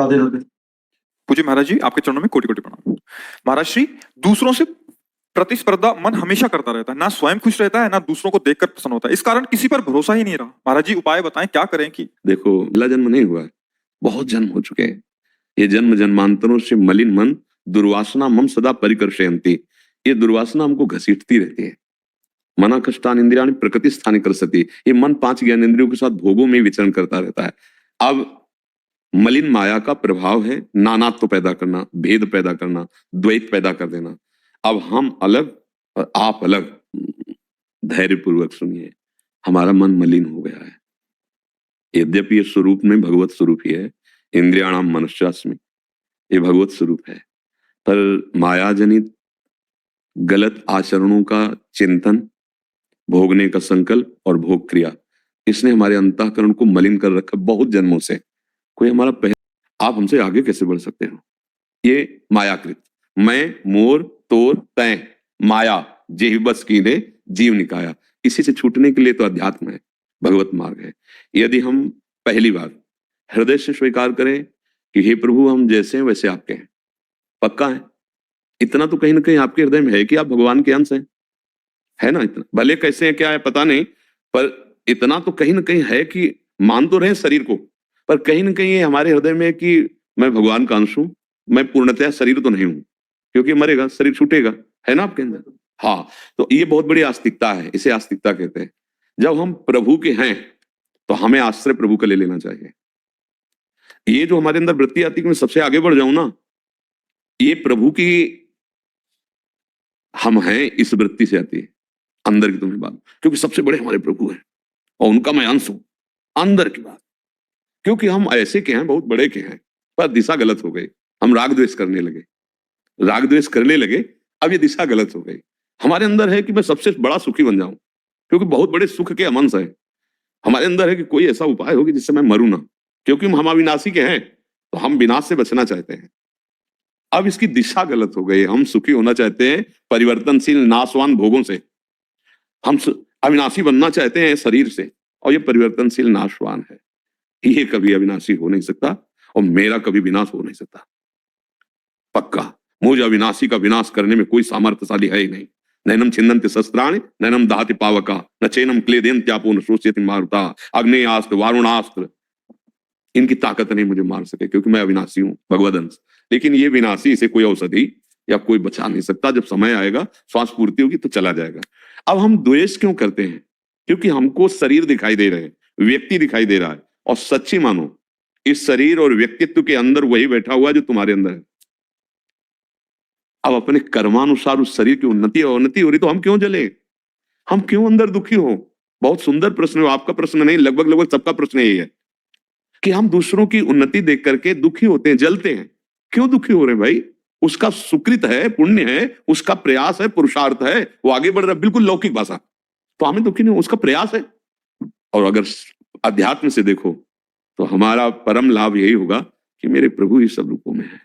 राधे राधे। पूज्य महाराज जी, आपके चरणों में कोटि कोटि प्रणाम। महाराज श्री, दूसरों से प्रतिस्पर्धा मन हमेशा करता रहता है, ना स्वयं खुश रहता है, ना दूसरों को देखकर प्रसन्न होता है। इस कारण किसी पर भरोसा ही नहीं रहा। महाराज जी उपाय बताएं, क्या करें कि देखो, पहला जन्म नहीं हुआ है, बहुत जन्म हो चुके हैं। ये जन्म जन्मांतरों से मलिन मन दुर्वासना मम सदा परिकर्षयन्ति। ये दुर्वासना हमको घसीटती रहती है। मना कष्टान इंद्रियाणि प्रकृति स्थानि करसति। ये मन 5 ज्ञानेंद्रियों के साथ भोगों में विचरण करता रहता है। अब मलिन माया का प्रभाव है नानात्व पैदा करना, भेद पैदा करना, द्वैत पैदा कर देना। अब हम अलग और आप अलग। धैर्य पूर्वक सुनिए, हमारा मन मलिन हो गया है। यद्यपि ये स्वरूप में भगवत स्वरूप ही है, इंद्रियाणाम मनुष्यास्मि, ये भगवत स्वरूप है, पर माया जनित गलत आचरणों का चिंतन, भोगने का संकल्प और भोग क्रिया, इसने हमारे अंतःकरण को मलिन कर रखा बहुत जन्मों से। कोई हमारा आप हमसे आगे कैसे बढ़ सकते हो? ये मायाकृत मैं मोर तोर तय माया जेहि बस कीने जीव निकाया। इसी से छूटने के लिए तो अध्यात्म है, भगवत मार्ग है। यदि हम पहली बार हृदय से स्वीकार करें कि हे प्रभु, हम जैसे हैं वैसे आपके हैं, पक्का है, इतना तो कहीं ना कहीं आपके हृदय में है कि आप भगवान के अंश हैं, है ना? इतना भले कैसे हैं क्या है पता नहीं, पर इतना तो कहीं ना कहीं है कि मान तो रहे शरीर को, पर कहीं ना कहीं ये हमारे हृदय में है कि मैं भगवान का अंश हूं, मैं पूर्णतया शरीर तो नहीं हूं, क्योंकि मरेगा शरीर छूटेगा, है ना आपके अंदर? हाँ, तो ये बहुत बड़ी आस्तिकता है, इसे आस्तिकता कहते हैं। जब हम प्रभु के हैं तो हमें आश्रय प्रभु का ले लेना चाहिए। ये जो हमारे अंदर वृत्ति आती है कि मैं सबसे आगे बढ़ जाऊं ना, ये प्रभु की हम हैं इस वृत्ति से आती है, अंदर की तुम्हें बात, क्योंकि सबसे बड़े हमारे प्रभु हैं और उनका मैं अंश हूं, अंदर की बात। क्योंकि हम ऐसे के हैं, बहुत बड़े के हैं, पर दिशा गलत हो गई। हम राग द्वेष करने लगे, राग द्वेष करने लगे, अब ये दिशा गलत हो गई। हमारे अंदर है कि मैं सबसे बड़ा सुखी बन जाऊं, क्योंकि बहुत बड़े सुख के हम अंश है। हमारे अंदर है कि कोई ऐसा उपाय हो कि जिससे मैं मरूं ना, क्योंकि हम अविनाशी के हैं, तो हम विनाश से बचना चाहते हैं। अब इसकी दिशा गलत हो गई। हम सुखी होना चाहते हैं परिवर्तनशील नाशवान भोगों से, हम अविनाशी बनना चाहते हैं शरीर से, और ये परिवर्तनशील नाशवान है। ये कभी अविनाशी हो नहीं सकता और मेरा कभी विनाश हो नहीं सकता, पक्का। मुझे अविनाशी का विनाश करने में कोई सामर्थ्यशाली है ही नहीं। नैनम छिन्दन्ति शस्त्राणि नैनम दहति पावका न चैनम क्लेदयन्त्यापो न शोष्यति मारुता। अग्नेयास्त्र वारुणास्त्र, इनकी ताकत नहीं मुझे मार सके, क्योंकि मैं अविनाशी हूं, भगवदंश। लेकिन ये विनाशी, इसे कोई औषधि या कोई बचा नहीं सकता। जब समय आएगा, श्वास पूर्ति होगी तो चला जाएगा। अब हम द्वेष क्यों करते हैं? क्योंकि हमको शरीर दिखाई दे रहे हैं, व्यक्ति दिखाई दे रहा है, और सच्ची मानो इस शरीर और व्यक्तित्व के अंदर वही बैठा हुआ है जो तुम्हारे अंदर है। अब अपने कर्मानुसार उस शरीर की उन्नति और अवनति हो रही, तो हम क्यों जले? हम क्यों अंदर दुखी हो? बहुत सुंदर प्रश्न है, आपका प्रश्न नहीं, लगभग सबका प्रश्न यही है कि हम दूसरों की उन्नति देख करके दुखी होते हैं, जलते हैं। क्यों दुखी हो रहे हैं भाई? उसका सुकृत है, पुण्य है, उसका प्रयास है, पुरुषार्थ है, वो आगे बढ़ रहा है, बिल्कुल लौकिक भाषा, तो हमें दुखी नहीं हो, उसका प्रयास है। और अगर अध्यात्म से देखो तो हमारा परम लाभ यही होगा कि मेरे प्रभु ही सब रूपों में है।